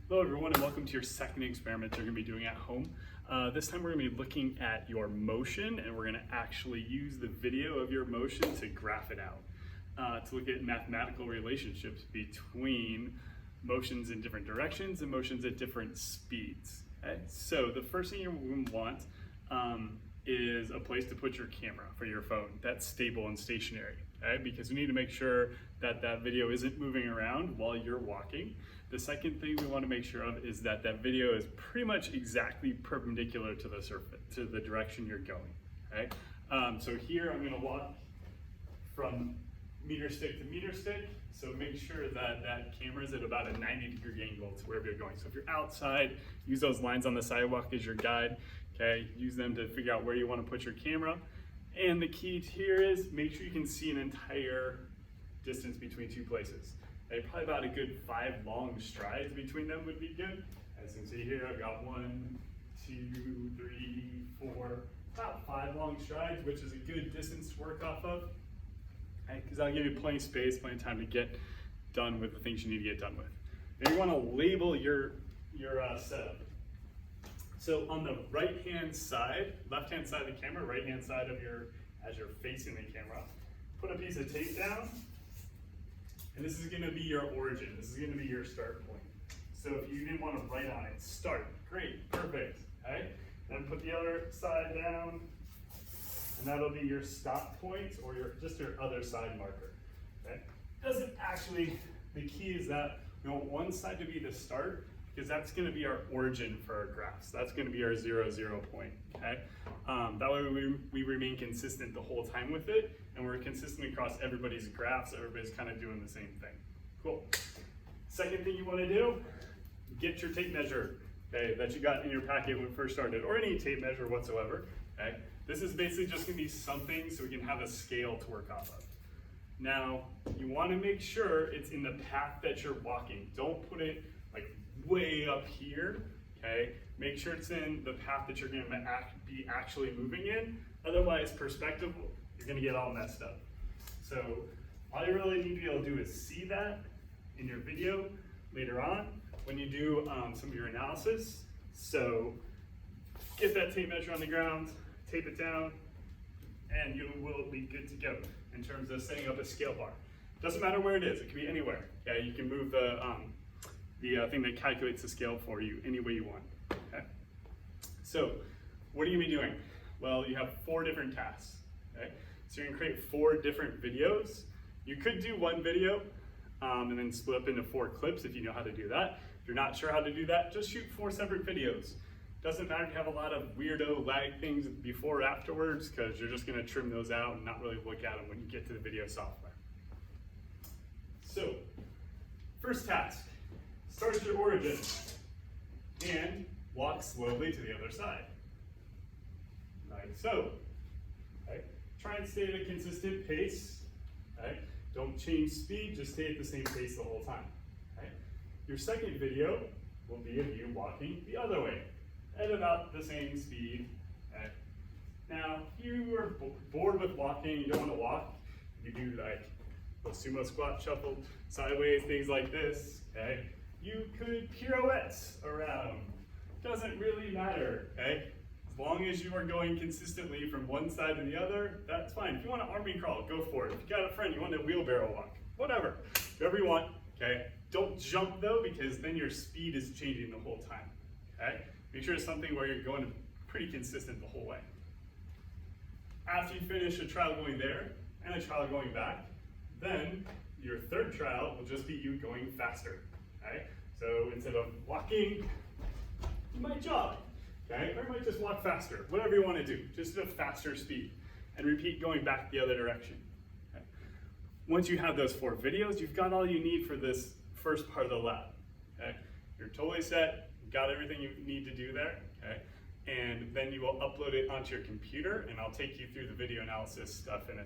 Hello everyone and welcome to your second experiment you're going to be doing at home. This time we're going to be looking at your motion and we're going to actually use the video of your motion to graph it out. To look at mathematical relationships between motions in different directions and motions at different speeds. Okay? So the first thing you want is a place to put your camera for your phone that's stable and stationary. Okay? Because we need to make sure that that video isn't moving around while you're walking. The second thing we want to make sure of is that that video is pretty much exactly perpendicular to the surface, to the direction you're going. Okay? So here I'm going to walk from meter stick to meter stick. So make sure that that camera is at about a 90-degree angle to wherever you're going. So if you're outside, use those lines on the sidewalk as your guide. Okay? Use them to figure out where you want to put your camera. And the key here is make sure you can see an entire distance between two places. Okay, probably about a good 5 long strides between them would be good. As you can see here, I've got 1, 2, 3, 4, about 5 long strides, which is a good distance to work off of. Okay, because that'll give you plenty of space, plenty of time to get done with the things you need to get done with. Then you want to label your setup. So on the right-hand side, left-hand side of the camera, right-hand side of as you're facing the camera, put a piece of tape down. And this is going to be your origin. This is going to be your start point. So if you didn't want to write on it, start. Great, perfect. Okay? Then put the other side down, and that'll be your stop point or just your other side marker. Okay? Doesn't actually. The key is that we want one side to be the start because that's going to be our origin for our graphs. That's going to be our 0, 0 point. Okay? That way we remain consistent the whole time with it, and we're consistent across everybody's graphs. Everybody's kind of doing the same thing. Cool. Second thing you want to do, get your tape measure, okay, that you got in your packet when we first started, or any tape measure whatsoever. Okay? This is basically just going to be something so we can have a scale to work off of. Now, you want to make sure it's in the path that you're walking. Don't put it like way up here. Okay? Make sure it's in the path that you're going to be actually moving in. Otherwise, perspective, you're going to get all messed up. So all you really need to be able to do is see that in your video later on when you do some of your analysis. So get that tape measure on the ground, tape it down, and you will be good to go in terms of setting up a scale bar. Doesn't matter where it is, it can be anywhere. Okay? You can move the thing that calculates the scale for you any way you want. Okay? So what are you going to be doing? Well, you have 4 different tasks. Okay? So you're going to create 4 different videos. You could do one video and then split up into 4 clips if you know how to do that. If you're not sure how to do that, just shoot 4 separate videos. Doesn't matter if you have a lot of weirdo lag things before or afterwards, because you're just going to trim those out and not really look at them when you get to the video software. So, first task, start your origin and walk slowly to the other side. Like so. Okay? Try and stay at a consistent pace. Okay? Don't change speed, just stay at the same pace the whole time. Okay? Your second video will be of you walking the other way at about the same speed. Okay? Now, if you are bored with walking, you don't want to walk, you do like the sumo squat, shuffle sideways, things like this. Okay? You could pirouette around. Doesn't really matter. Okay? As long as you are going consistently from one side to the other, that's fine. If you want to army crawl, go for it. If you got a friend, you want to wheelbarrow walk, whatever. Whatever you want, okay? Don't jump though, because then your speed is changing the whole time, okay? Make sure it's something where you're going pretty consistent the whole way. After you finish a trial going there and a trial going back, then your third trial will just be you going faster, okay? So instead of walking, you might jog. Okay? Or you might just walk faster, whatever you want to do, just at a faster speed, and repeat going back the other direction. Okay? Once you have those 4 videos, you've got all you need for this first part of the lab. Okay? You're totally set, you've got everything you need to do there, okay? And then you will upload it onto your computer, and I'll take you through the video analysis stuff in a